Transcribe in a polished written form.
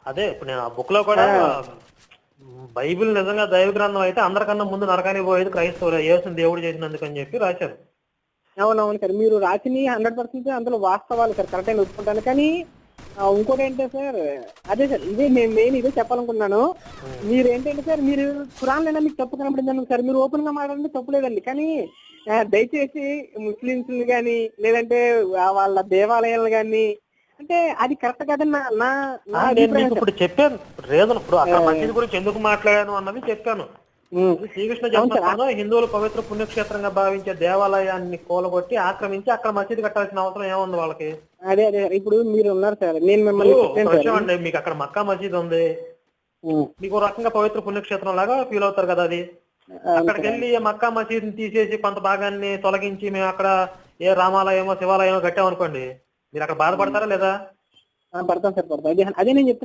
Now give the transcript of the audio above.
అదే ఇప్పుడు నేను ఆ బుక్ లో కూడా బైబిల్ నిజంగా దైవ గ్రంథం అయితే అందరికన్నా ముందు నరకానికి పోయేది క్రైస్తవులే, యేసుని దేవుడు చేసినందుకు అని చెప్పి రాశారు. అవునవును సార్, మీరు రాసిని 100% అందులో వాస్తవాలు సార్, కరెక్ట్ అని ఒప్పుకుంటాను. కానీ ఇంకోటి ఏంటంటే సార్, అదే సార్ ఇదే నేను మెయిన్ ఇదే చెప్పాలనుకున్నాను. మీరు ఏంటంటే సార్, మీరు ఖురాన్ అయినా మీకు తప్పు కనబడింది సార్, మీరు ఓపెన్ గా మాట్లాడండి తప్పు లేదండి. కానీ దయచేసి ముస్లింస్ కానీ లేదంటే వాళ్ళ దేవాలయాలు కానీ అంటే అది కరెక్ట్ కాదని నా నా నా నేను అభిప్రాయం మీకు సార్. ఇప్పుడు చెప్పాను రీజన్, ఇప్పుడు అక్కడ మసీదు గురించి ఎందుకు మాట్లాడాను అన్నది చెప్పాను. శ్రీకృష్ణ జన్మస్థానం హిందువులు పవిత్ర పుణ్యక్షేత్రంగా భావించే దేవాలయాన్ని కూలగొట్టి ఆక్రమించి అక్కడ మసీదు కట్టాల్సిన అవసరం ఏముంది వాళ్ళకి? అదే అదే ఇప్పుడు మీరు ఉన్నారు సార్, నేను మిమ్మల్ని విషయం అండి, మీకు అక్కడ మక్కా మసీదు ఉంది, మీకు ఒక రకంగా పవిత్ర పుణ్యక్షేత్రం లాగా ఫీల్ అవుతారు కదా. అది అక్కడికి వెళ్ళి మక్కా మసీదుని తీసేసి కొంత భాగాన్ని తొలగించి మేము అక్కడ ఏ రామాలయమో శివాలయమో కట్టామనుకోండి, మీరు అక్కడ బాధపడతారా లేదా? పడతాం సార్, పడతాం. అదే నేను చెప్తున్నా